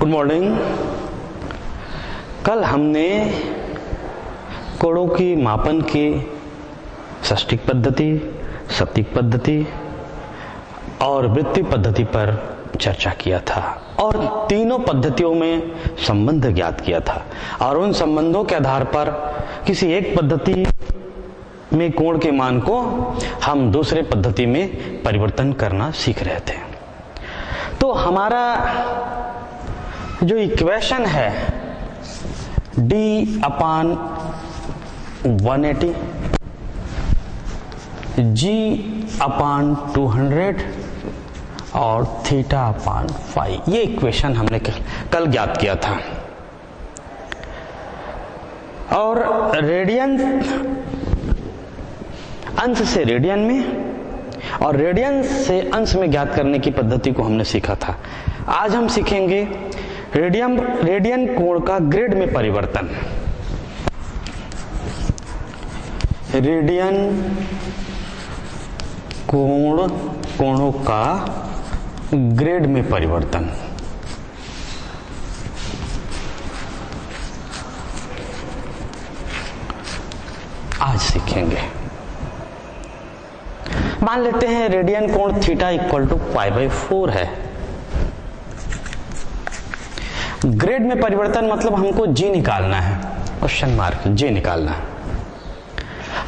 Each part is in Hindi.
Good morning. कल हमने कोणों की मापन की षष्टिक पद्धति, सप्तिक पद्धति और वृत्तीय पद्धति पर चर्चा किया था और तीनों पद्धतियों में संबंध ज्ञात किया था और उन संबंधों के आधार पर किसी एक पद्धति में कोण के मान को हम दूसरे पद्धति में परिवर्तन करना सीख रहे थे। तो हमारा जो इक्वेशन है d/180 g/200 और θ/φ, ये इक्वेशन हमने कल ज्ञात किया था। और रेडियन अंश से रेडियन में और रेडियन से अंश में ज्ञात करने की पद्धति को हमने सीखा था। आज हम सीखेंगे रेडियन कोण का ग्रेड में परिवर्तन। रेडियन कोणों का ग्रेड में परिवर्तन। आज सीखेंगे। मान लेते हैं रेडियन कोण θ = π/4 है। ग्रेड में परिवर्तन मतलब हमको जी निकालना है, क्वेश्चन मार्क जी निकालना है।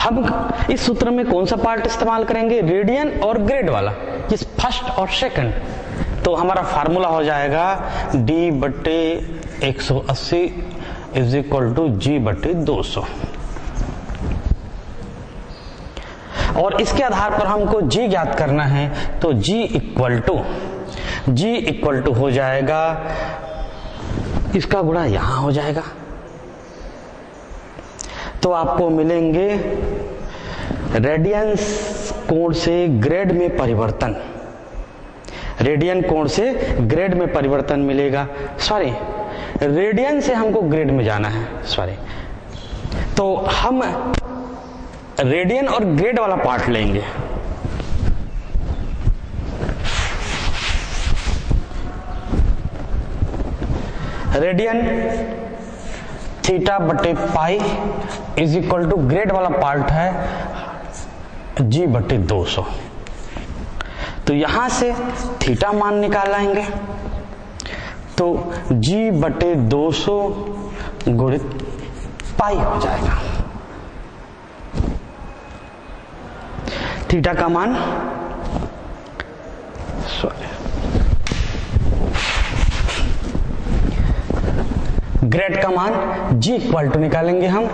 हम इस सूत्र में कौन सा पार्ट इस्तेमाल करेंगे? रेडियन और ग्रेड वाला, इस फर्स्ट और सेकंड। तो हमारा फार्मूला हो जाएगा d/180 = g/200 और इसके आधार पर हमको g ज्ञात करना है। तो g इक्वल टू हो जाएगा, इसका गुणा यहां हो जाएगा। तो आपको मिलेंगे रेडियन कोण से ग्रेड में परिवर्तन। रेडियन कोण से ग्रेड में परिवर्तन मिलेगा। सॉरी, रेडियन से हमको ग्रेड में जाना है। सॉरी, तो हम रेडियन और ग्रेड वाला पार्ट लेंगे। रेडियन θ/π = ग्रेड वाला पार्ट है g/200। तो यहां से थीटा मान निकालेंगे। तो g/200 गुणित पाई हो जाएगा। थीटा का मान ग्रेड का मान g इक्वल टू निकालेंगे हम।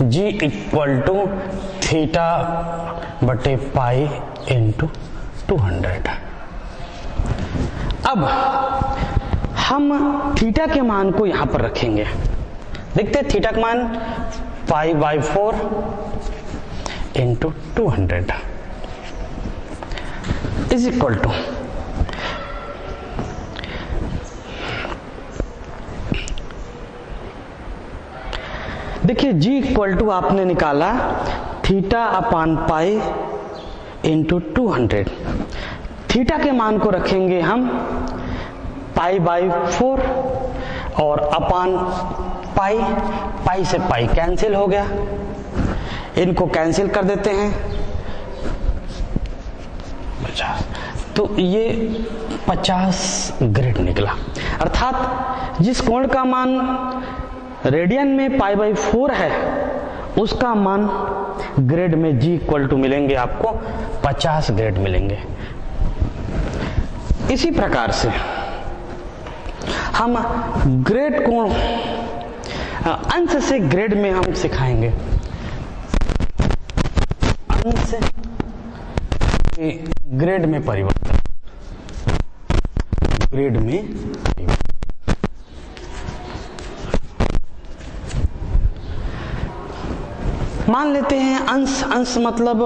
g equal to θ/π × 200। अब हम थीटा के मान को यहां पर रखेंगे। देखते हैं थीटा का मान π/4 × 200 इज इक्वल टू, देखिए g इक्वल टू आपने निकाला θ/π × 200। थीटा के मान को रखेंगे हम π/4 और अपान पाई से पाई कैंसिल हो गया। इनको कैंसिल कर देते हैं। 50, तो ये 50 ग्रेड निकला। अर्थात जिस कोण का मान रेडियन में π/4 है उसका मान ग्रेड में g इक्वल टू मिलेंगे, आपको 50 ग्रेड मिलेंगे। इसी प्रकार से हम ग्रेड कोण अंश से ग्रेड में हम सिखाएंगे। अंश से ग्रेड में परिवर्तन। ग्रेड में परिवर्तन। मान लेते हैं अंश मतलब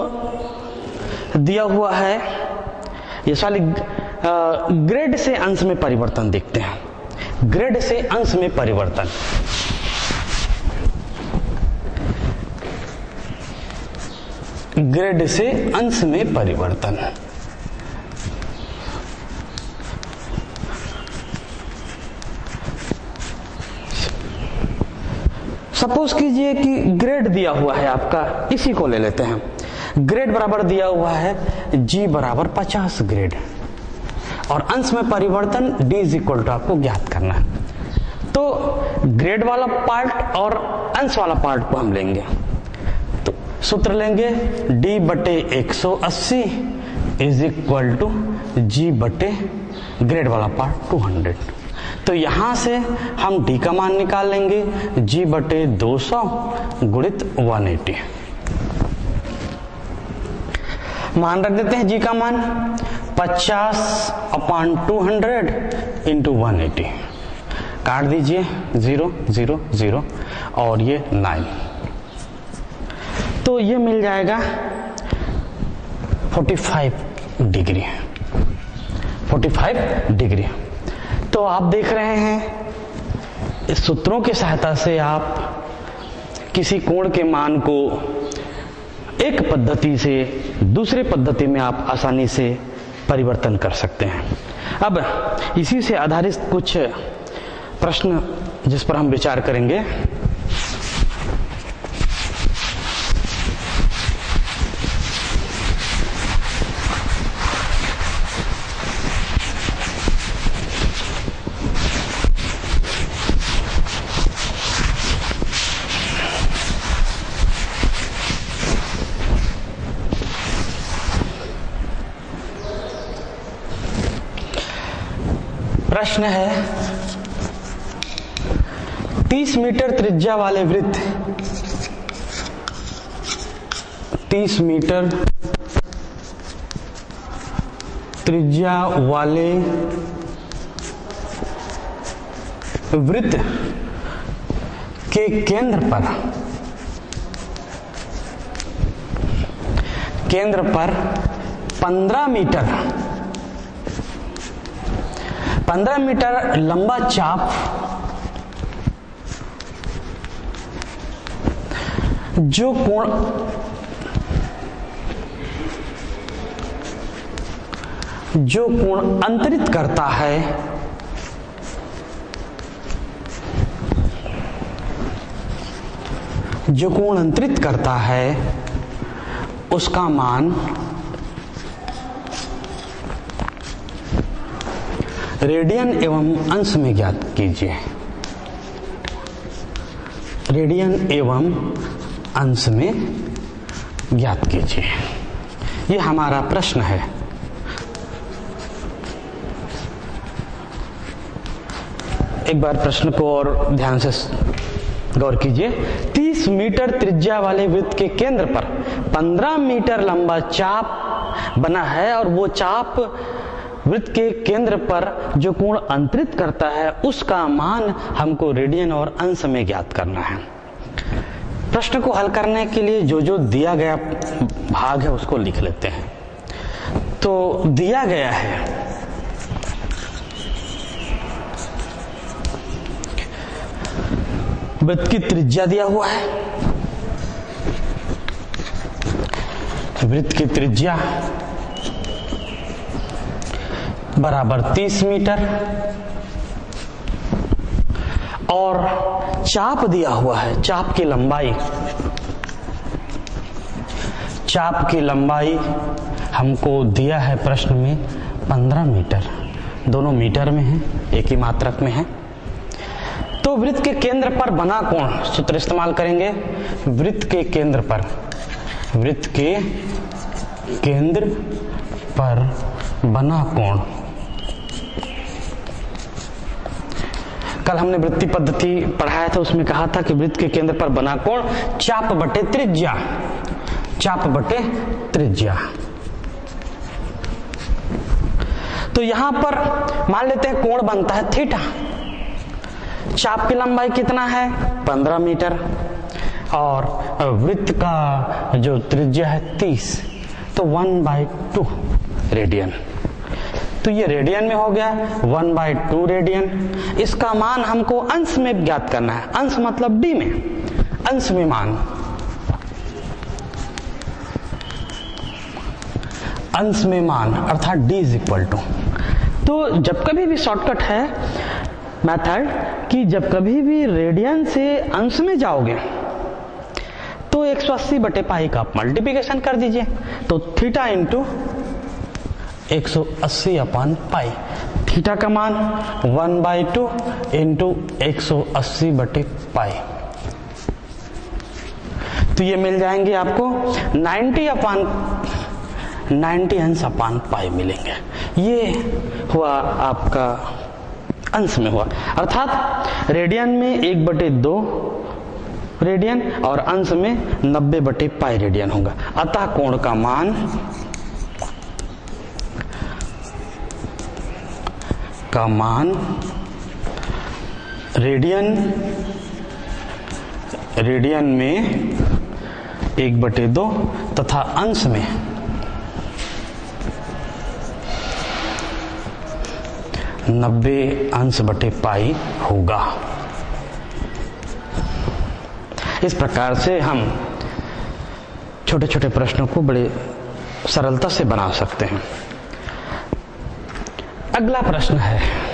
दिया हुआ है। ये साली ग्रेड से अंश में परिवर्तन देखते हैं। ग्रेड से अंश में परिवर्तन। ग्रेड से अंश में परिवर्तन। सपोज कीजिए कि ग्रेड दिया हुआ है आपका, इसी को ले लेते हैं। ग्रेड बराबर दिया हुआ है g बराबर 50 ग्रेड, और अंश में परिवर्तन d इज इक्वल टू आपको ज्ञात करना है। तो ग्रेड वाला पार्ट और अंश वाला पार्ट को हम लेंगे, तो सूत्र लेंगे d बटे 180 इज इक्वल टू g बटे ग्रेड वाला पार्ट 200। तो यहां से हम d का मान निकाल लेंगे, g बटे 200 गुणित 180। मान रख देते हैं g का मान 50/200 इंटू 180, काट दीजिए 0 0 0 और ये 9, तो ये मिल जाएगा 45 डिग्री। 45 डिग्री। तो आप देख रहे हैं इस सूत्रों की सहायता से आप किसी कोण के मान को एक पद्धति से दूसरे पद्धति में आप आसानी से परिवर्तन कर सकते हैं। अब इसी से आधारित कुछ प्रश्न जिस पर हम विचार करेंगे। प्रश्न है 30 मीटर त्रिज्या वाले वृत्त, 30 मीटर त्रिज्या वाले वृत्त के केंद्र पर 15 मीटर लंबा चाप जो कोण अंतरित करता है, जो कोण अंतरित करता है उसका मान रेडियन एवं अंश में ज्ञात कीजिए। रेडियन एवं अंश में ज्ञात कीजिए, ये हमारा प्रश्न है। एक बार प्रश्न को और ध्यान से गौर कीजिए। 30 मीटर त्रिज्या वाले वृत्त के केंद्र पर 15 मीटर लंबा चाप बना है, और वो चाप वृत्त के केंद्र पर जो कोण अंतरित करता है उसका मान हमको रेडियन और अंश में ज्ञात करना है। प्रश्न को हल करने के लिए जो जो दिया गया भाग है उसको लिख लेते हैं। तो दिया गया है वृत्त की त्रिज्या दिया हुआ है, वृत्त की त्रिज्या बराबर 30 मीटर, और चाप दिया हुआ है, चाप की लंबाई हमको दिया है प्रश्न में 15 मीटर, दोनों मीटर में है, एक ही मात्रक में है। तो वृत्त के केंद्र पर बना कोण, सूत्र इस्तेमाल करेंगे, वृत्त के केंद्र पर बना कोण। कल हमने वृत्तीय पद्धति पढ़ाया था, उसमें कहा था कि वृत्त के केंद्र पर बना कोण चाप बटे त्रिज्या। तो यहां पर मान लेते हैं कोण बनता है थीटा। चाप की लंबाई कितना है 15 मीटर, और वृत्त का जो त्रिज्या है 30, तो 1/2 रेडियन। तो ये रेडियन में हो गया 1/2 रेडियन। इसका मान हमको अंश में ज्ञात करना है, अंश मतलब डी में, अंश में मान, अर्थात d इज इक्वल टू। तो जब कभी भी शॉर्टकट है मेथड कि जब कभी भी रेडियन से अंश में जाओगे तो 180/पाई का आप मल्टीप्लिकेशन कर दीजिए, तो थीटा इंटू 180/पाई, थीटा का मान 1/2 इंटू 180/पाई, तो ये मिल जाएंगे आपको 90 अंश/पाई मिलेंगे। ये हुआ आपका अंश में हुआ, अर्थात रेडियन में 1/2 रेडियन और अंश में 90/पाई रेडियन होगा। अतः कोण का मान रेडियन में 1/2 तथा अंश में 90 अंश/पाई होगा। इस प्रकार से हम छोटे छोटे प्रश्नों को बड़े सरलता से बना सकते हैं। अगला प्रश्न है,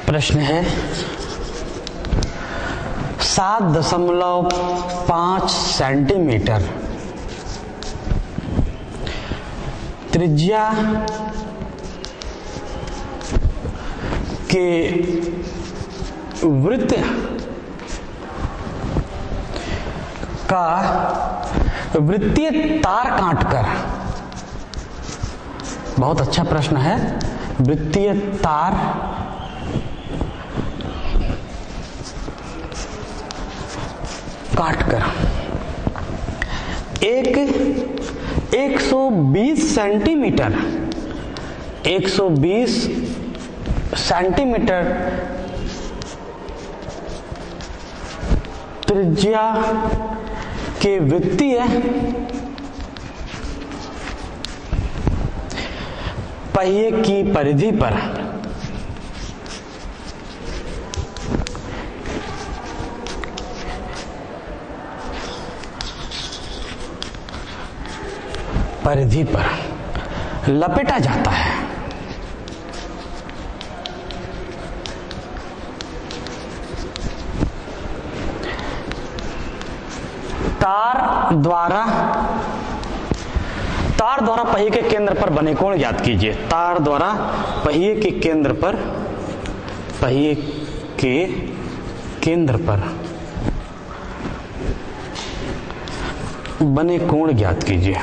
प्रश्न है 7.5 सेंटीमीटर त्रिज्या के वृत्त का वृत्तीय तार काटकर, बहुत अच्छा प्रश्न है, वृत्तीय तार काटकर एक 120 सेंटीमीटर त्रिज्या के वृत्तीय पहिए की परिधि पर लपेटा जाता है। तार द्वारा पहिए के केंद्र पर बने कोण ज्ञात कीजिए। तार द्वारा पहिए के केंद्र पर बने कोण ज्ञात कीजिए।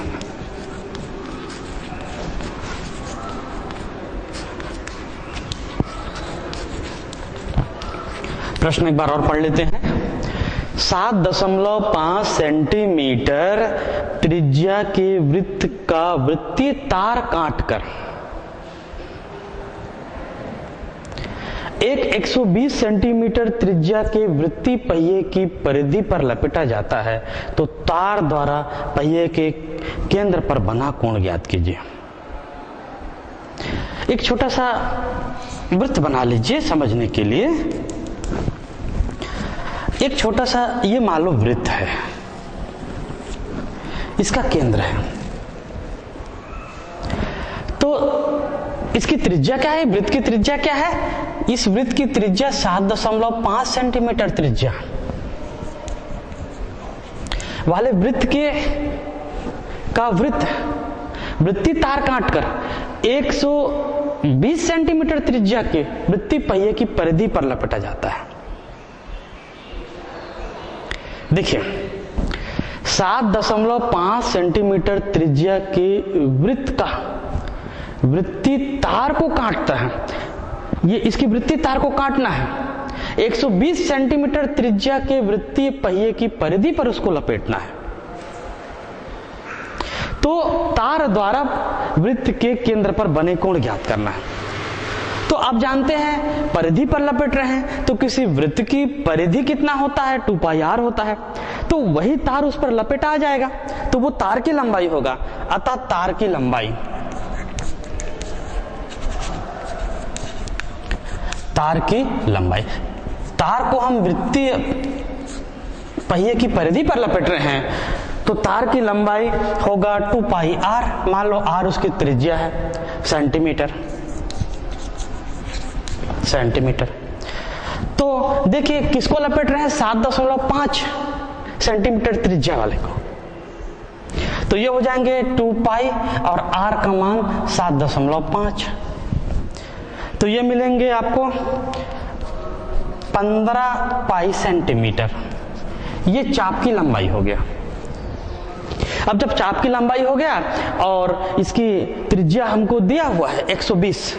प्रश्न एक बार और पढ़ लेते हैं। 7.5 सेंटीमीटर त्रिज्या के वृत्त का वृत्तीय तार काटकर एक 120 सेंटीमीटर त्रिज्या के वृत्तीय पहिए की परिधि पर लपेटा जाता है, तो तार द्वारा पहिए के केंद्र पर बना कोण ज्ञात कीजिए। एक छोटा सा वृत्त बना लीजिए समझने के लिए। एक छोटा सा ये मान लो वृत्त है, इसका केंद्र है, तो इसकी त्रिज्या क्या है? वृत्त की त्रिज्या क्या है? इस वृत्त की त्रिज्या 7.5 सेंटीमीटर त्रिज्या वाले वृत्त का वृत्तीय तार काटकर 120 सेंटीमीटर त्रिज्या के वृत्तीय पहिए की परिधि पर लपेटा जाता है। देखिए 7.5 सेंटीमीटर त्रिज्या के वृत्त का वृत्तीय तार को काटता है, ये इसकी वृत्तीय तार को काटना है। 120 सेंटीमीटर त्रिज्या के वृत्तीय पहिए की परिधि पर उसको लपेटना है। तो तार द्वारा वृत्त के केंद्र पर बने कोण ज्ञात करना है। तो आप जानते हैं परिधि पर लपेट रहे हैं, तो किसी वृत्त की परिधि कितना होता है, 2πr होता है। तो वही तार उस पर लपेटा आ जाएगा, तो वो तार की लंबाई होगा। अतः तार की लंबाई, तार की लंबाई, तार को हम वृत्तीय पहिए की परिधि पर लपेट रहे हैं, तो तार की लंबाई होगा 2πr। मान लो r उसकी त्रिज्या है, सेंटीमीटर। तो देखिए किसको लपेट रहे हैं, 7.5 सेंटीमीटर त्रिज्या वाले को। तो ये हो जाएंगे 2π और r का मान 7.5, तो ये मिलेंगे आपको 15π सेंटीमीटर। ये चाप की लंबाई हो गया। अब जब चाप की लंबाई हो गया और इसकी त्रिज्या हमको दिया हुआ है 120,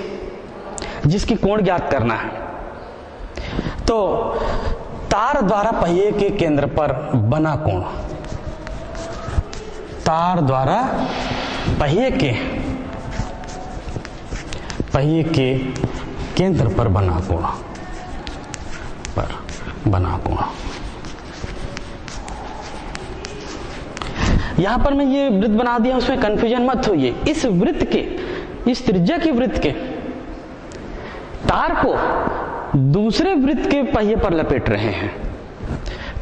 जिसकी कोण ज्ञात करना है, तो तार द्वारा पहिए के केंद्र पर बना कोण, तार द्वारा पहिए के केंद्र पर बना कोण, यहां पर मैं ये वृत्त बना दिया, उसमें कंफ्यूजन मत होइए। इस वृत्त के, इस त्रिज्या के वृत्त के तार को दूसरे वृत्त के पहिए पर लपेट रहे हैं,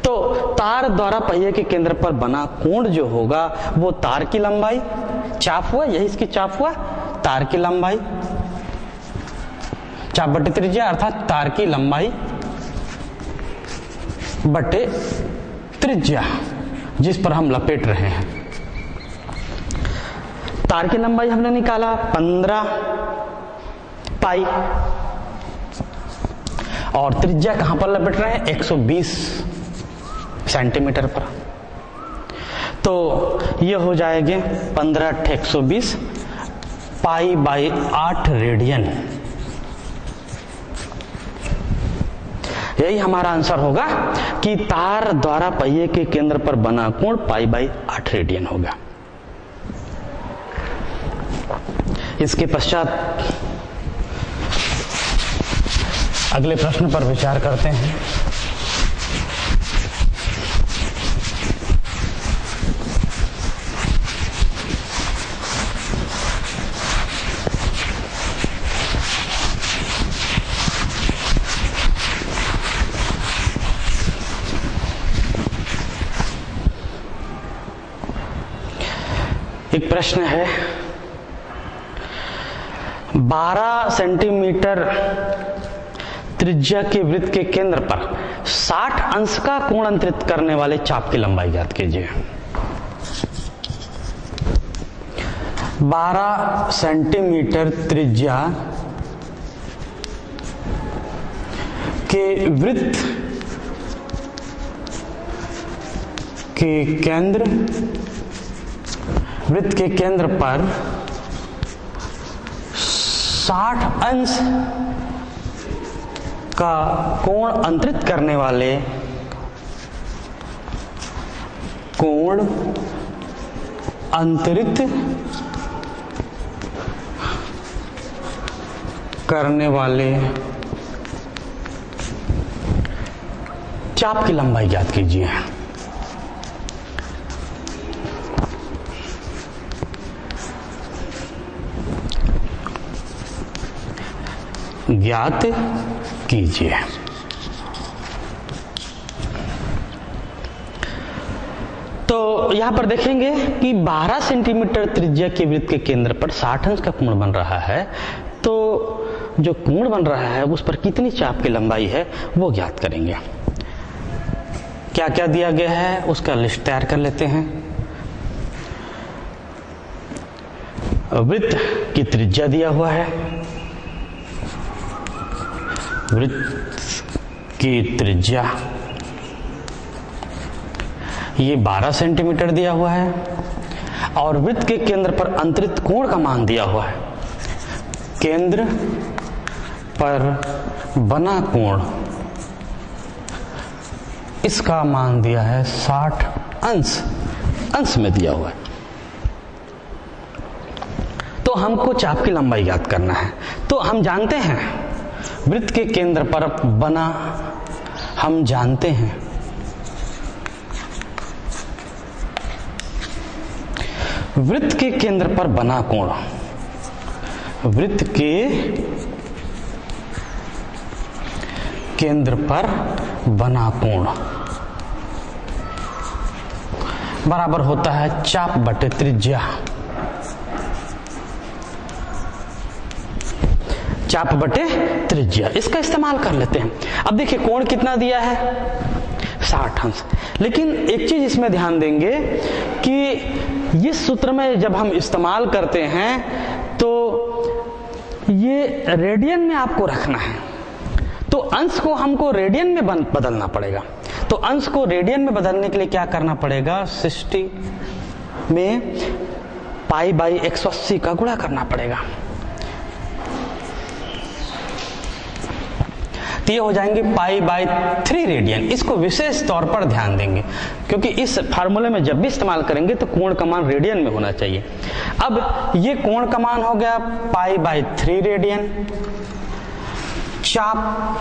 तो तार द्वारा पहिए के केंद्र पर बना कोण जो होगा वो तार की लंबाई, चाप हुआ, यही इसकी चाप हुआ, तार की लंबाई, चाप बटे त्रिज्या अर्थात तार की लंबाई बटे त्रिज्या जिस पर हम लपेट रहे हैं। तार की लंबाई हमने निकाला 15π, और त्रिज्या कहां पर लपेट रहे हैं, 120 सेंटीमीटर पर। तो ये हो जाएंगे 15×120 π/8 रेडियन। यही हमारा आंसर होगा कि तार द्वारा पहिए के केंद्र पर बना कोण π/8 रेडियन होगा। इसके पश्चात अगले प्रश्न पर विचार करते हैं। एक प्रश्न है, 12 सेंटीमीटर त्रिज्या के वृत्त के केंद्र पर 60 अंश का कोण अंतरित करने वाले चाप की लंबाई ज्ञात कीजिए। 12 सेंटीमीटर त्रिज्या के वृत्त के केंद्र पर 60 अंश का कोण अंतरित करने वाले चाप की लंबाई ज्ञात कीजिए। ज्ञात कीजिए। तो यहां पर देखेंगे कि 12 सेंटीमीटर त्रिज्या के वृत्त के केंद्र पर 60 अंश का कोण बन रहा है, तो जो कोण बन रहा है उस पर कितनी चाप की लंबाई है वो ज्ञात करेंगे। क्या क्या दिया गया है उसका लिस्ट तैयार कर लेते हैं। वृत्त की त्रिज्या दिया हुआ है, वृत्त की त्रिज्या ये 12 सेंटीमीटर दिया हुआ है, और वृत्त के केंद्र पर अंतरित कोण का मान दिया हुआ है। केंद्र पर बना कोण, इसका मान दिया है 60 अंश में दिया हुआ है। तो हमको चाप की लंबाई ज्ञात करना है। तो हम जानते हैं वृत्त के केंद्र पर बना, हम जानते हैं वृत्त के केंद्र पर बना कोण, वृत्त के केंद्र पर बना कोण बराबर होता है चाप बटे त्रिज्या। चाप बटे त्रिज्या, इसका इस्तेमाल कर लेते हैं। अब देखिए कोण कितना दिया है, 60 अंश। लेकिन एक चीज इसमें ध्यान देंगे कि इस सूत्र में जब हम इस्तेमाल करते हैं तो ये रेडियन में आपको रखना है, तो अंश को हमको रेडियन में बदलना पड़ेगा। तो अंश को रेडियन में बदलने के लिए क्या करना पड़ेगा, 60 में पाई बाई 180 का गुणा करना पड़ेगा। तो ये हो जाएंगे पाई बाई 3 रेडियन। इसको विशेष तौर पर ध्यान देंगे क्योंकि इस फार्मूले में जब भी इस्तेमाल करेंगे तो कोण का मान रेडियन में होना चाहिए। अब ये कोण का मान हो गया पाई बाई 3 रेडियन। चाप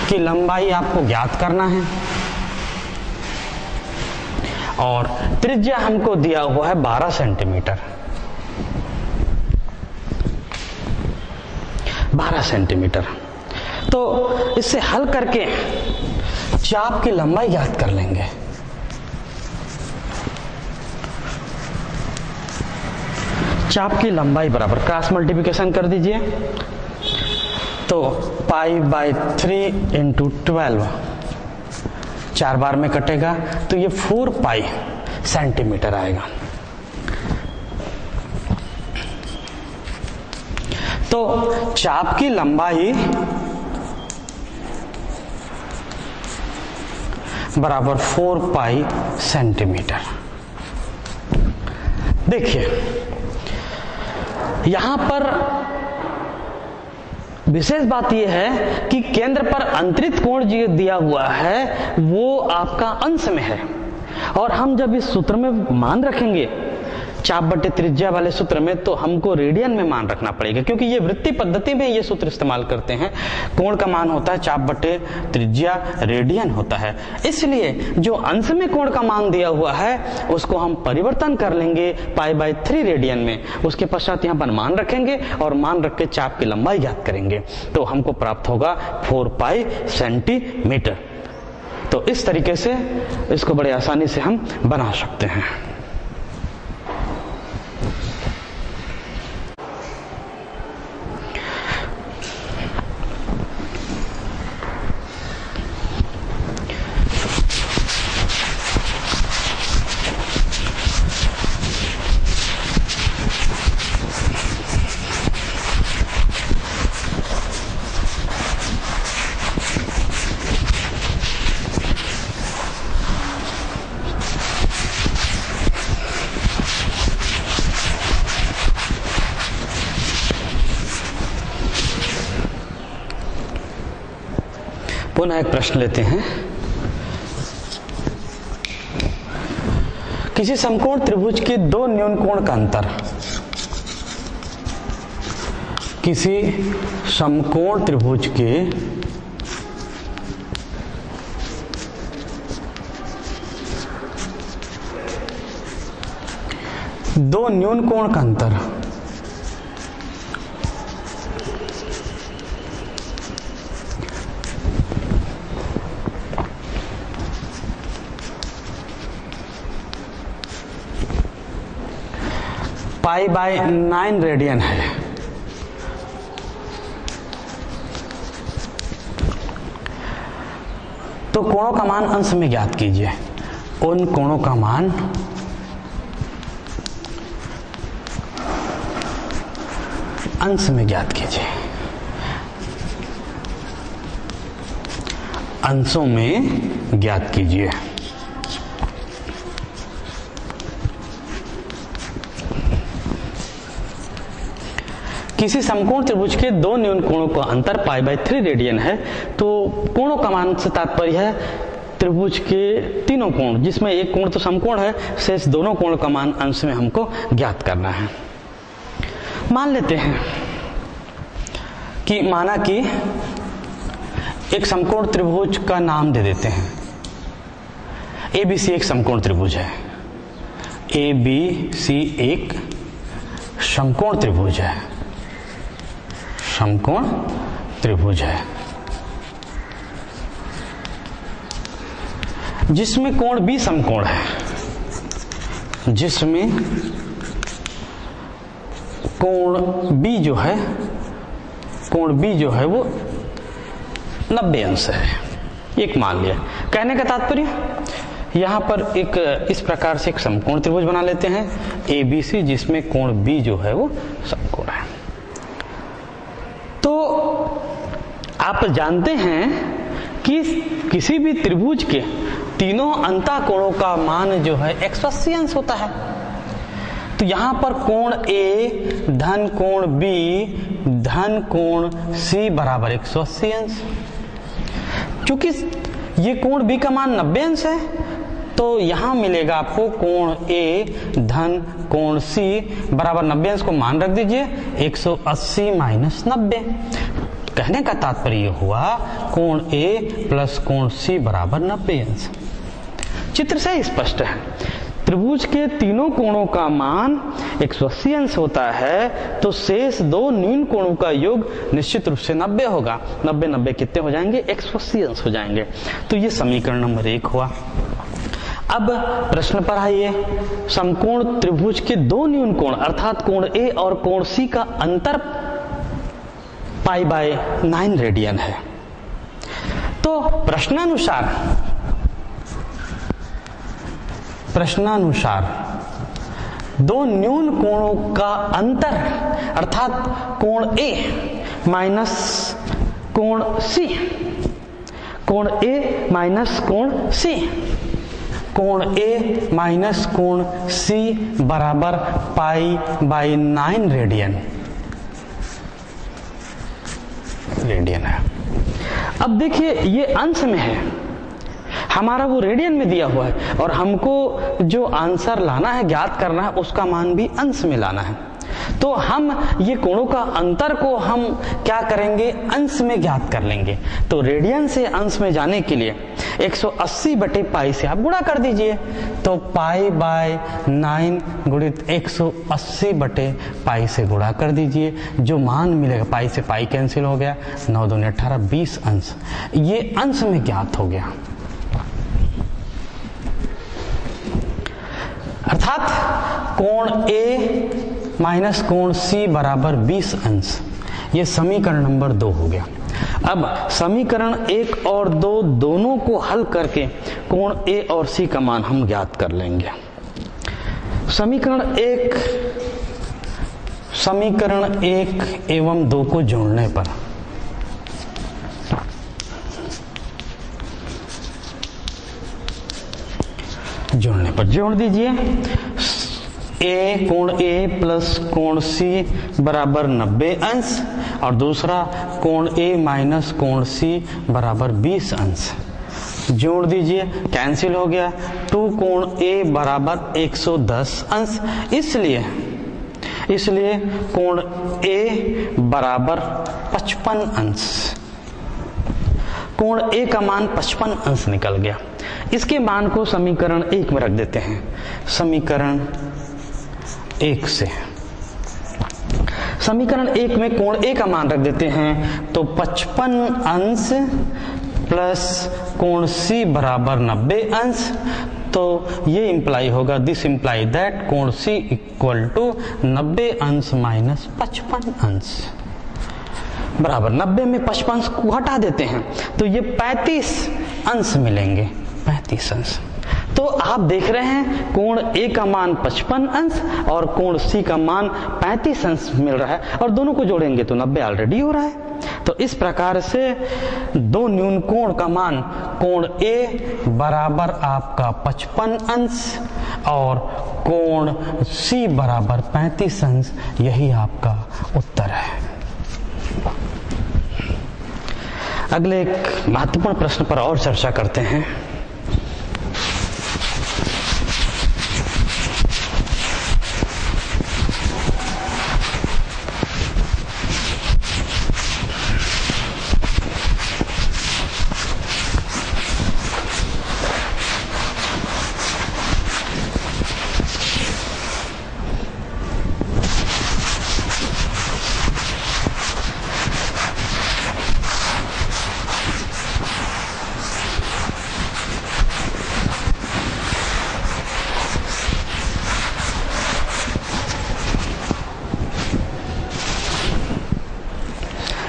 की लंबाई आपको ज्ञात करना है और त्रिज्या हमको दिया हुआ है 12 सेंटीमीटर। 12 सेंटीमीटर। तो इससे हल करके चाप की लंबाई ज्ञात कर लेंगे। चाप की लंबाई बराबर क्रॉस मल्टीप्लिकेशन कर दीजिए, तो पाई बाई 3 इंटू 12 4 बार में कटेगा तो ये 4 पाई सेंटीमीटर आएगा। तो चाप की लंबाई बराबर 4 पाई सेंटीमीटर। देखिए यहां पर विशेष बात यह है कि केंद्र पर अंतरित कोण जो दिया हुआ है वो आपका अंश में है, और हम जब इस सूत्र में मान रखेंगे चाप बटे त्रिज्या वाले सूत्र में तो हमको रेडियन में मान रखना पड़ेगा, क्योंकि ये वृत्तीय पद्धति में ये सूत्र इस्तेमाल करते हैं। कोण का मान होता है चाप बटे त्रिज्या, रेडियन होता है। इसलिए जो अंश में कोण का मान दिया हुआ है उसको हम परिवर्तन कर लेंगे पाई बाई 3 रेडियन में। उसके पश्चात यहाँ पर मान रखेंगे और मान रख के चाप की लंबाई ज्ञात करेंगे तो हमको प्राप्त होगा 4 पाई सेंटीमीटर। तो इस तरीके से इसको बड़े आसानी से हम बना सकते हैं। पुनः एक प्रश्न लेते हैं। किसी समकोण त्रिभुज के 2 न्यून कोण का अंतर, किसी समकोण त्रिभुज के दो न्यून कोण का अंतर पाई बाई 9 रेडियन है। तो कोणों का मान अंश में ज्ञात कीजिए। उन कोणों का मान अंश में ज्ञात कीजिए, अंशों में ज्ञात कीजिए। किसी समकोण त्रिभुज के 2 न्यून कोणों का अंतर पाई बाई 3 रेडियन है। तो कोणों का मान से तात्पर्य है त्रिभुज के तीनों कोण, जिसमें एक कोण तो समकोण है, शेष दोनों कोण का मान अंश में हमको ज्ञात करना है। मान लेते हैं कि माना कि एक समकोण त्रिभुज का नाम दे देते हैं। ABC एक समकोण त्रिभुज है, ABC एक समकोण त्रिभुज है, समकोण त्रिभुज है जिसमें कोण B समकोण है, जिसमें कोण B जो है, कोण B जो है वो 90 अंश है। एक मान लिया। कहने का तात्पर्य यहां पर एक इस प्रकार से एक समकोण त्रिभुज बना लेते हैं ABC, जिसमें कोण B जो है वो समकोण है। तो आप जानते हैं कि किसी भी त्रिभुज के तीनों अंतः कोणों का मान जो है 180 अंश होता है। तो यहां पर कोण A धन कोण B धन कोण C बराबर 180 अंश। क्योंकि ये कोण B का मान 90 अंश है, तो यहां मिलेगा आपको कोण A धन कोण C बराबर 90 अंश को मान रख दीजिए 180 माइनस 90। कहने का तात्पर्य हुआ कोण A प्लस कोण C बराबर 90 अंश। चित्र से स्पष्ट है, त्रिभुज के तीनों कोणों का मान 180 अंश होता है, तो शेष दो न्यून कोणों का योग निश्चित रूप से 90 होगा। 90 90 कितने हो जाएंगे? 180 अंश हो जाएंगे। तो ये समीकरण नंबर 1 हुआ। अब प्रश्न पर आइए, समकोण त्रिभुज के दो न्यून कोण अर्थात कोण A और कोण C का अंतर π/9 रेडियन है। तो प्रश्नानुसार दो न्यून कोणों का अंतर अर्थात कोण A माइनस कोण C, कोण A माइनस कोण C, कोण A माइनस कोण C बराबर π/9 रेडियन है। अब देखिए ये अंश में है, हमारा वो रेडियन में दिया हुआ है और हमको जो आंसर लाना है, ज्ञात करना है, उसका मान भी अंश में लाना है। तो हम ये कोणों का अंतर को हम क्या करेंगे? अंश में ज्ञात कर लेंगे। तो रेडियन से अंश में जाने के लिए 180/π से आप गुणा कर दीजिए। तो π/9 गुणित 180/π से गुणा कर दीजिए। जो मान मिलेगा, पाई से पाई कैंसिल हो गया, 9 दूनी 18, 20 अंश। ये अंश में ज्ञात हो गया। अर्थात कोण A माइनस कोण C बराबर 20 अंश। ये समीकरण नंबर 2 हो गया। अब समीकरण 1 और 2 दोनों को हल करके कोण A और C का मान हम ज्ञात कर लेंगे। समीकरण 1 एवं 2 को जोड़ने पर जोड़ दीजिए। कोण A प्लस कोण C बराबर 90 अंश और दूसरा कोण A माइनस कोण C बराबर 20 अंश। जोड़ दीजिए, कैंसिल हो गया। 2 कोण A बराबर 110 अंश। इसलिए कोण A बराबर 55 अंश। कोण A का मान 55 अंश निकल गया। इसके मान को समीकरण 1 में रख देते हैं। समीकरण 1 से समीकरण 1 में कोण A का मान रख देते हैं। तो 55 अंश प्लस कोण C बराबर 90 अंश। तो ये इंप्लाई होगा, दिस इंप्लाई दैट कोण C इक्वल टू 90 अंश माइनस 55 अंश बराबर 90 में 55 अंश को हटा देते हैं तो ये 35 अंश मिलेंगे। 35 अंश। तो आप देख रहे हैं कोण A का मान 55 अंश और कोण C का मान 35 अंश मिल रहा है और दोनों को जोड़ेंगे तो 90 ऑलरेडी हो रहा है। तो इस प्रकार से दो न्यून कोण का मान कोण A बराबर आपका 55 अंश और कोण C बराबर 35 अंश, यही आपका उत्तर है। अगले एक महत्वपूर्ण प्रश्न पर और चर्चा करते हैं।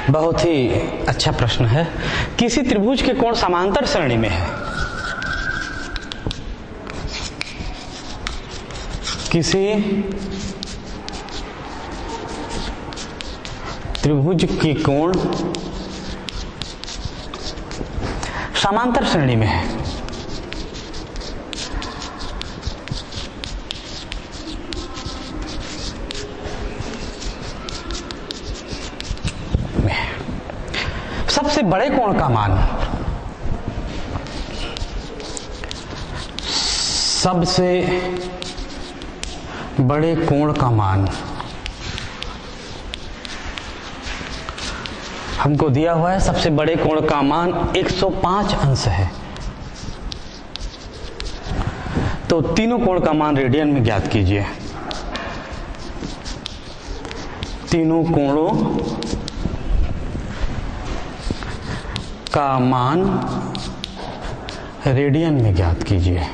बहुत ही अच्छा प्रश्न है। किसी त्रिभुज के कोण समांतर श्रेणी में है। किसी त्रिभुज के कोण समांतर श्रेणी में है। सबसे बड़े कोण का मान, सबसे बड़े कोण का मान हमको दिया हुआ है। सबसे बड़े कोण का मान 105 अंश है। तो तीनों कोण का मान रेडियन में ज्ञात कीजिए। तीनों कोणों का मान रेडियन में ज्ञात कीजिए।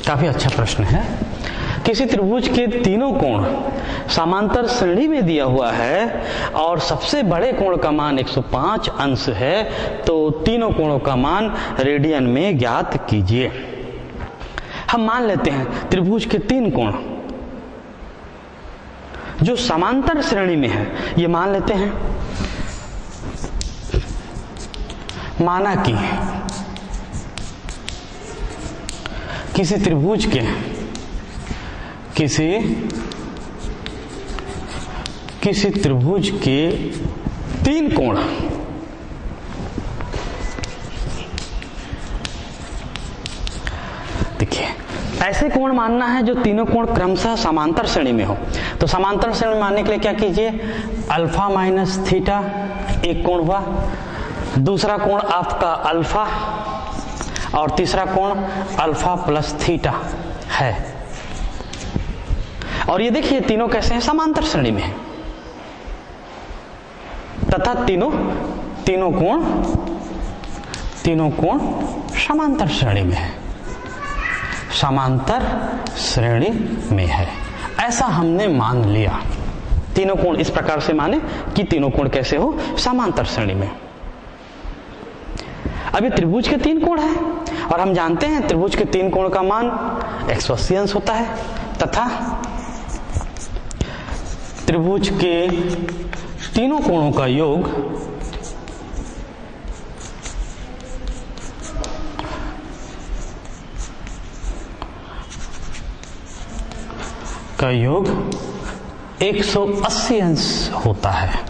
काफी अच्छा प्रश्न है। किसी त्रिभुज के तीनों कोण समांतर श्रेणी में दिया हुआ है और सबसे बड़े कोण का मान 105 अंश है, तो तीनों कोणों का मान रेडियन में ज्ञात कीजिए। हम मान लेते हैं त्रिभुज के तीन कोण जो समांतर श्रेणी में है, ये मान लेते हैं। माना कि किसी त्रिभुज के किसी त्रिभुज के तीन कोण देखिए, ऐसे कोण मानना है जो तीनों कोण क्रमशः समांतर श्रेणी में हो। तो समांतर श्रेणी में मानने के लिए क्या कीजिए, अल्फा माइनस थीटा एक कोण हुआ, दूसरा कोण आपका अल्फा और तीसरा कोण अल्फा प्लस थीटा है। और ये देखिए तीनों कैसे हैं, समांतर श्रेणी में है तथा तीनों कोण समांतर श्रेणी में है। समांतर श्रेणी में है ऐसा हमने मान लिया। तीनों कोण इस प्रकार से माने कि तीनों कोण कैसे हो, समांतर श्रेणी में। अभी त्रिभुज के तीन कोण हैं और हम जानते हैं त्रिभुज के तीन कोण का मान 180 अंश होता है तथा त्रिभुज के तीनों कोणों का योग का योग 180 अंश होता है।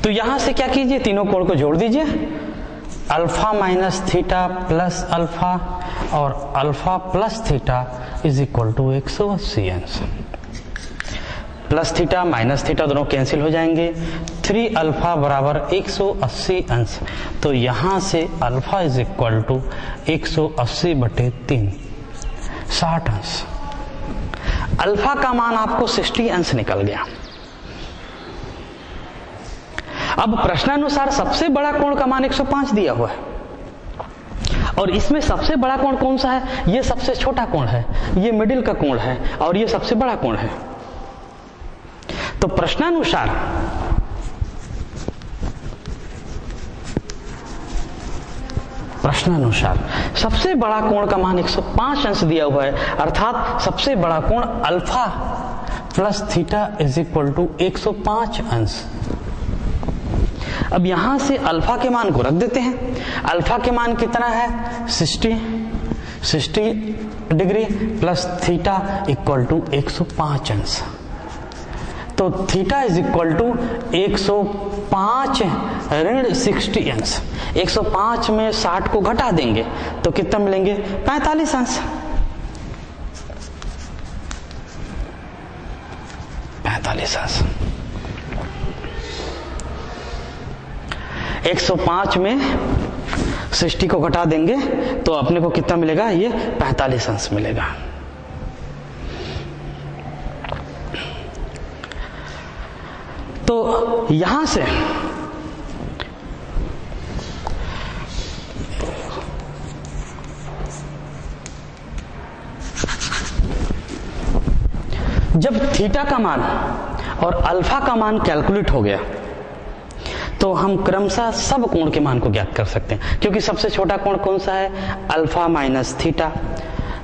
तो यहां से क्या कीजिए, तीनों कोण को जोड़ दीजिए। Alpha minus theta plus alpha और alpha plus theta is equal to 180 अंश। प्लस थीटा माइनस थीटा दोनों कैंसिल हो जाएंगे। 3 अल्फा बराबर 180 अंश। तो यहां से अल्फा इज इक्वल टू 180/3 60 अंश। अल्फा का मान आपको 60 अंश निकल गया। अब प्रश्नानुसार सबसे बड़ा कोण का मान 105 दिया हुआ है और इसमें सबसे बड़ा कोण कौन सा है, ये सबसे छोटा कोण है, ये मिडिल का कोण है और ये सबसे बड़ा कोण है। तो प्रश्नानुसार सबसे बड़ा कोण का मान 105 अंश दिया हुआ है, अर्थात सबसे बड़ा कोण alpha plus theta is equal to 105 अंश। अब यहां से अल्फा के मान को रख देते हैं। अल्फा के मान कितना है, 60 degree plus theta equal to 105 अंश। तो थीटा इज इक्वल टू 105 ऋण 60 अंश। 105 में 60 को घटा देंगे तो कितना मिलेंगे, 45 अंश। 45 अंश। 105 में 60 को घटा देंगे तो अपने को कितना मिलेगा, ये 45 अंश मिलेगा। तो यहां से जब थीटा का मान और अल्फा का मान कैलकुलेट हो गया तो हम क्रमशः सब कोण के मान को ज्ञात कर सकते हैं, क्योंकि सबसे छोटा कोण कौन सा है? Alpha minus theta.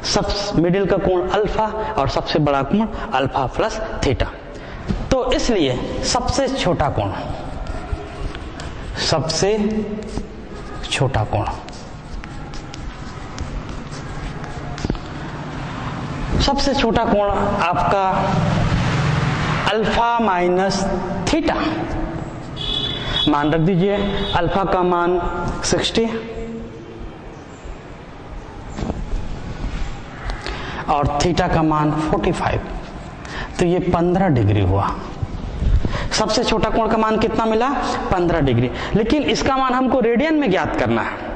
सब मिडिल का कोण अल्फा और सबसे बड़ा कोण अल्फा प्लस थीटा। तो इसलिए सबसे छोटा कोण, सबसे छोटा कोण सबसे छोटा कोण आपका अल्फा माइनस थीटा। मान रख दीजिए, अल्फा का मान 60 और थीटा का मान 45, तो ये 15 डिग्री हुआ। सबसे छोटा कोण का मान कितना मिला? 15 डिग्री। लेकिन इसका मान हमको रेडियन में ज्ञात करना है।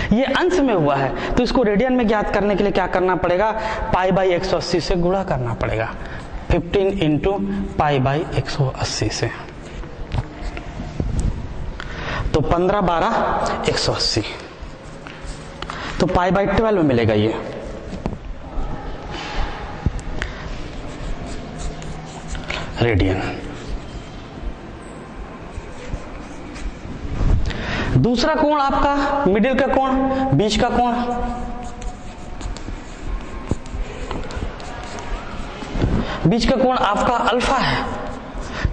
ये अंश में हुआ है तो इसको रेडियन में ज्ञात करने के लिए क्या करना पड़ेगा? पाई बाई 180 से गुणा करना पड़ेगा। 15 इंटू पाई बाई 180 से, तो 15 12 180, तो पाई बाई 12 में मिलेगा ये। रेडियन। दूसरा कोण आपका मिडिल का कोण, बीच का कोण, बीच का कोण आपका अल्फा है,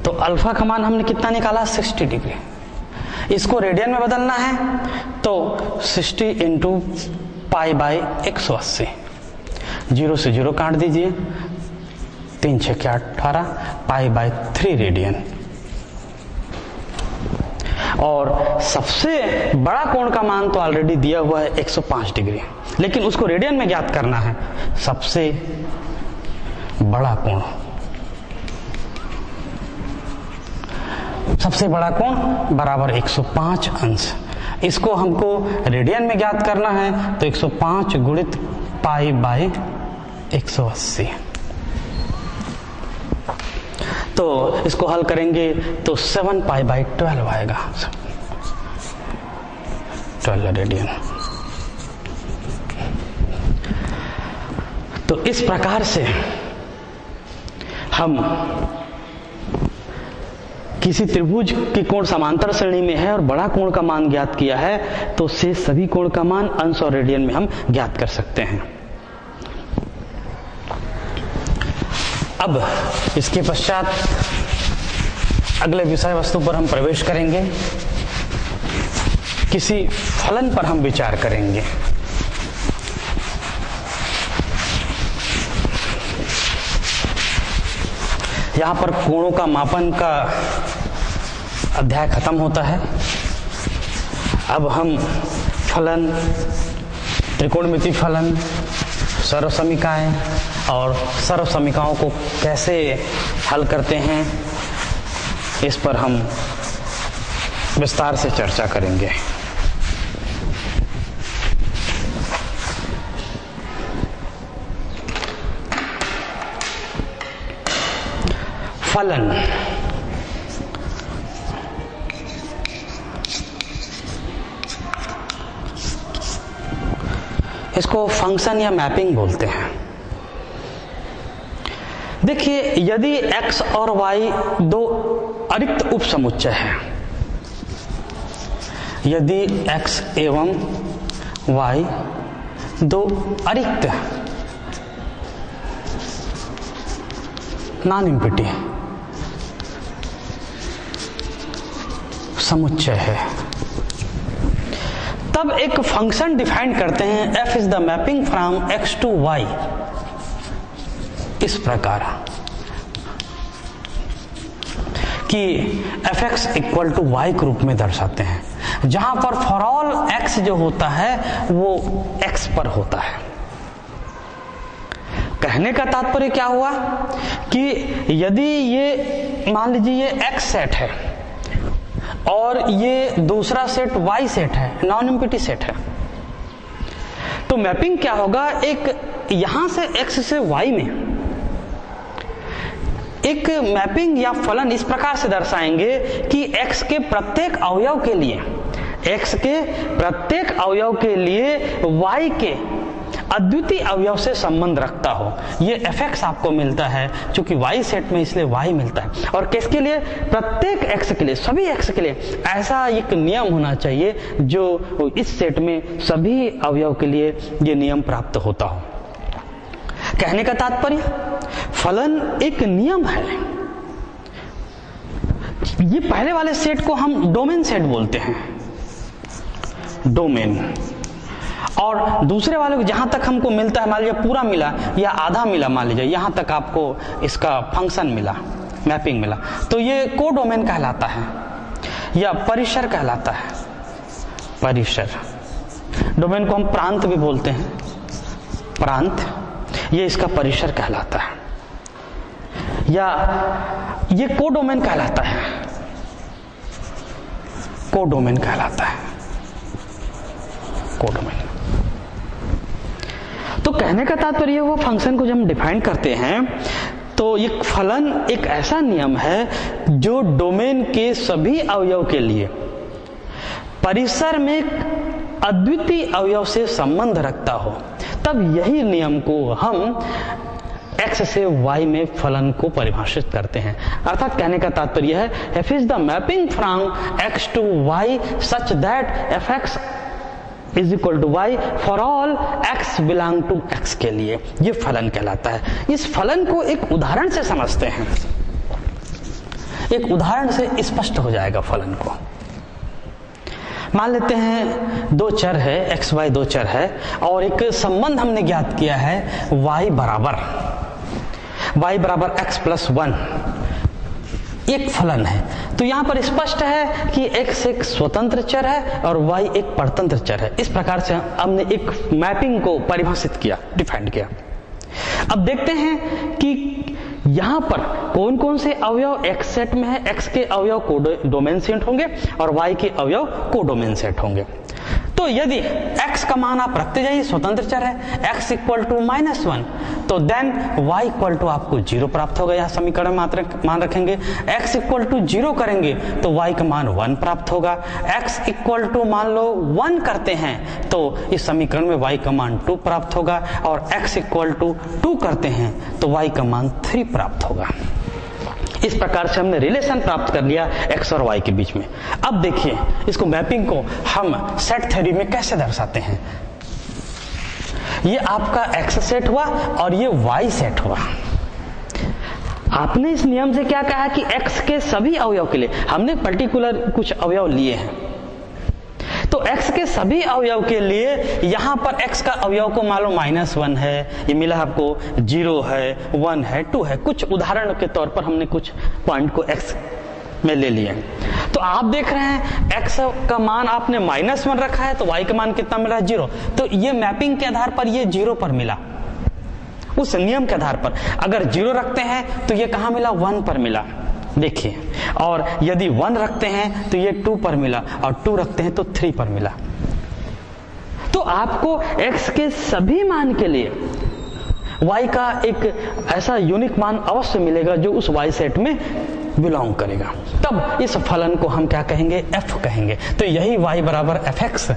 तो अल्फा का मान हमने कितना निकाला? 60 डिग्री। इसको रेडियन में बदलना है तो 60 इंटू पाई बाई 180, 0 से 0 काट दीजिए, 3 6 के 18, पाई बाई 3 रेडियन। और सबसे बड़ा कोण का मान तो ऑलरेडी दिया हुआ है 105 डिग्री, लेकिन उसको रेडियन में ज्ञात करना है। सबसे बड़ा कोण, सबसे बड़ा कोण बराबर 105 अंश। इसको हमको रेडियन में ज्ञात करना है तो 105 गुणित पाई बाई 180। तो इसको हल करेंगे तो 7 पाई बाई 12 आएगा, 12 रेडियन। तो इस प्रकार से हम किसी त्रिभुज की कोण समांतर श्रेणी में है और बड़ा कोण का मान ज्ञात किया है तो शेष सभी कोण का मान अंश और रेडियन में हम ज्ञात कर सकते हैं। अब इसके पश्चात अगले विषय वस्तु पर हम प्रवेश करेंगे, किसी फलन पर हम विचार करेंगे। यहां पर कोणों का मापन का अध्याय खत्म होता है। अब हम फलन, त्रिकोणमिति फलन, सर्वसमीकाएं और सर्वसमीकाओं को कैसे हल करते हैं इस पर हम विस्तार से चर्चा करेंगे। फलन, इसको फंक्शन या मैपिंग बोलते हैं। देखिए, यदि x और y दो अरिक्त उपसमुच्चय हैं, यदि x एवं y दो अरिक्त नॉन एम्प्टी समुच्चय है, तब एक फंक्शन डिफाइन करते हैं f is the mapping from x to y। इस प्रकार कि fx इक्वल टू y के रूप में दर्शाते हैं, जहां पर फॉर ऑल x जो होता है वो x पर होता है। कहने का तात्पर्य क्या हुआ कि यदि ये मान लीजिए ये x सेट है और ये दूसरा सेट y सेट है, नॉन एम्प्टी सेट है, तो मैपिंग क्या होगा, एक यहां से x से y में एक मैपिंग या फलन इस प्रकार से दर्शाएंगे कि x के प्रत्येक अवयव के लिए, x के प्रत्येक अवयव के लिए y के अद्वितीय अवयव से संबंध रखता हो। ये fx आपको मिलता है क्योंकि y सेट में, इसलिए y मिलता है। और किसके लिए? प्रत्येक x के लिए, सभी x के लिए ऐसा एक नियम होना चाहिए जो इस सेट में सभी अवयव के लिए ये नियम प्राप्त होता हो। कहने का तात्पर्य, फलन एक नियम है। ये पहले वाले सेट को हम डोमेन सेट बोलते हैं, डोमेन। और दूसरे वाले को जहां तक हमको मिलता है, मान लीजिए पूरा मिला या आधा मिला, मान लीजिए यहां तक आपको इसका फंक्शन मिला, मैपिंग मिला, तो ये कोडोमेन कहलाता है या परिसर कहलाता है। परिसर, डोमेन को हम प्रांत भी बोलते हैं, प्रांत, ये इसका परिसर कहलाता है या ये कोडोमेन कहलाता है, कोडोमेन कहलाता है, कोडोमेन। तो कहने का तात्पर्य वो फंक्शन को जब हम डिफाइन करते हैं तो एक फलन एक ऐसा नियम है जो डोमेन के सभी अवयव के लिए परिसर में अद्वितीय अवयव से संबंध रखता हो। तब यही नियम को हम x से y में फलन को परिभाषित करते हैं। अर्थात कहने का तात्पर्य है f is the mapping from x to y such that fx is equal to y for all x belong to x के लिए ये फलन कहलाता है। इस फलन को एक उदाहरण से समझते हैं, एक उदाहरण से स्पष्ट हो जाएगा फलन को। मान लेते हैं दो चर है, x y दो चर है और एक संबंध हमने ज्ञात किया है y बराबर x प्लस 1, एक फलन है। तो यहां पर स्पष्ट है कि x एक स्वतंत्र चर है और y एक परतंत्र चर है। इस प्रकार से हमने एक मैपिंग को परिभाषित किया, डिफाइन किया। अब देखते हैं कि यहां पर कौन कौन से अवयव x सेट में है। x के अवयव कोडोमेन सेट होंगे और y के अवयव कोडोमेन सेट होंगे। तो यदि x का मान आप रखते जाइए, स्वतंत्र चर है, x इक्वल टू -1, तो देन y इक्वल टू आपको 0 प्राप्त होगा। यह समीकरण मान रखेंगे, x इक्वल टू 0 करेंगे तो y का मान 1 प्राप्त होगा। x इक्वल टू मान लो 1 करते हैं तो इस समीकरण में y का मान 2 प्राप्त होगा और x इक्वल टू 2 करते हैं तो y का मान 3 प्राप्त होगा। इस प्रकार से हमने रिलेशन प्राप्त कर लिया x और y के बीच में। अब देखिए इसको, मैपिंग को हम सेट थ्योरी में कैसे दर्शाते हैं। ये आपका x सेट हुआ और ये y सेट हुआ। आपने इस नियम से क्या कहा कि x के सभी अवयव के लिए हमने पर्टिकुलर कुछ अवयव लिए हैं, तो x के सभी अवयव के लिए यहां पर x का अवयव को मान लो -1 है, ये मिला आपको 0 है, 1 है, 2 है। कुछ उदाहरण के तौर पर हमने कुछ पॉइंट को x में ले लिए। तो आप देख रहे हैं x का मान आपने -1 रखा है तो y का मान कितना मिला? 0। तो ये मैपिंग के आधार पर ये 0 पर मिला, उस नियम के आधार पर। अगर 0 रखते हैं तो ये कहां मिला? 1 पर मिला, देखिए। और यदि 1 रखते हैं तो ये 2 पर मिला और 2 रखते हैं तो 3 पर मिला। तो आपको x के सभी मान के लिए y का एक ऐसा यूनिक मान अवश्य मिलेगा जो उस y सेट में बिलोंग करेगा। तब इस फलन को हम क्या कहेंगे? f कहेंगे। तो यही y बराबर fx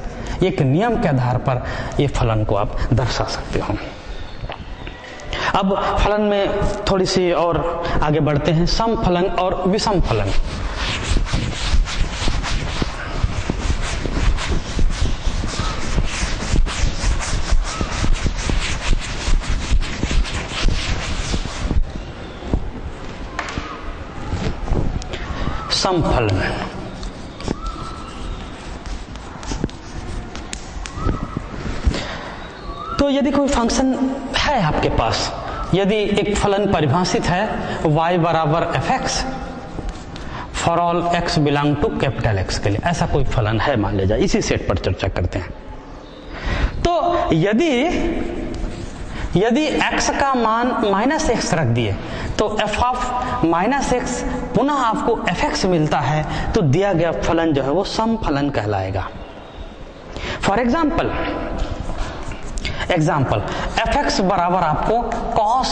एक नियम के आधार पर ये फलन को आप दर्शा सकते हो। अब फलन में थोड़ी सी और आगे बढ़ते हैं, सम फलन और विषम फलन। सम फलन, तो यदि कोई फंक्शन है आपके पास, यदि एक फलन परिभाषित है y बराबर fx for all x belong to capital X के लिए, ऐसा कोई फलन है मान लीजिए, इसी सेट पर चर्चा करते हैं। तो यदि x का मान -x रख दिए तो f ऑफ -x पुनः आपको fx मिलता है, तो दिया गया फलन जो है वो सम फलन कहलाएगा। फॉर एग्जाम्पल fx बराबर आपको cos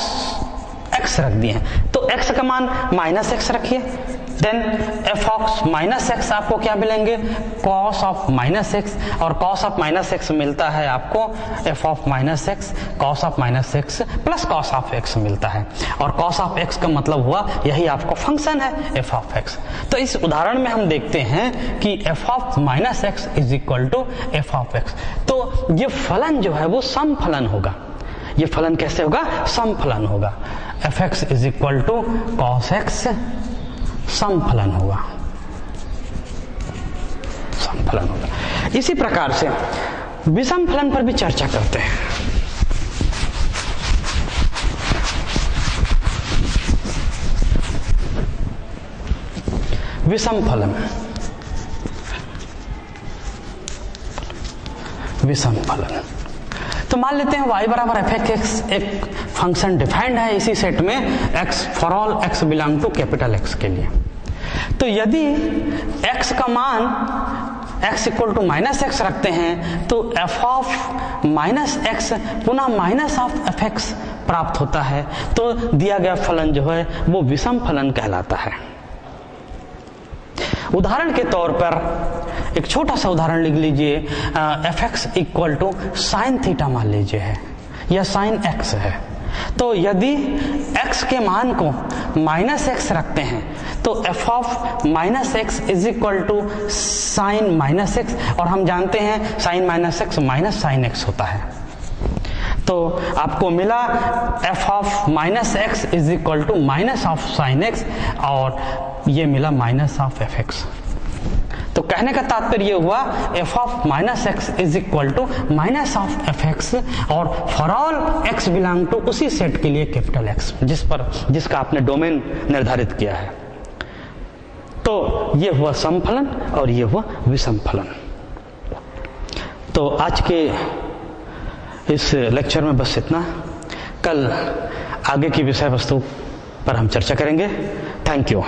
x रख दिए हैं, तो x का मान -x रखिए, then F of minus X आपको क्या मिलेंगे, कॉस ऑफ माइनस एक्स, और कॉस ऑफ माइनस एक्स मिलता है आपको F of minus X, cos of minus X plus cos of X मिलता है, और कॉस ऑफ एक्स का मतलब हुआ यही आपको फंक्शन है एफ ऑफ एक्स। तो इस उदाहरण में हम देखते हैं कि F of minus X is equal to F of X. तो ये फलन जो है वो सम फलन होगा। ये फलन कैसे होगा, सम फलन होगा। F X is equal to cos X सम फलन होगा, सम फलन होगा। इसी प्रकार से विषम फलन पर भी चर्चा करते हैं। विषम फलन, विषम फलन तो मान लेते हैं y बराबर एफ एक्स एक फंक्शन डिफाइंड है इसी सेट में x for all x belong to capital X के लिए। तो यदि x का मान x equal to minus X रखते हैं तो f ऑफ माइनस एक्स पुनः माइनस ऑफ एफ एक्स प्राप्त होता है। तो दिया गया फलन जो है वो विषम फलन कहलाता है। उदाहरण के तौर पर एक छोटा सा उदाहरण लिख लीजिए, F X equal to sine theta मान लीजिए है, या साइन एक्स है। तो यदि x के मान को माइनस एक्स रखते हैं तो F of minus X is equal to sine minus X, और हम जानते हैं sine minus X minus sine X होता है। तो आपको मिला F of minus X is equal to minus of sine X, और ये मिला माइनस ऑफ एफ एक्स। तो कहने का तात्पर्य हुआ F of minus X is equal to minus of F X, और for all X belong to उसी सेट के लिए कैपिटल एक्स जिसका आपने डोमेन निर्धारित किया है। तो ये हुआ सम फलन और ये हुआ विषम फलन। तो आज के इस लेक्चर में बस इतना। कल आगे की विषय वस्तु पर हम चर्चा करेंगे। Thank you.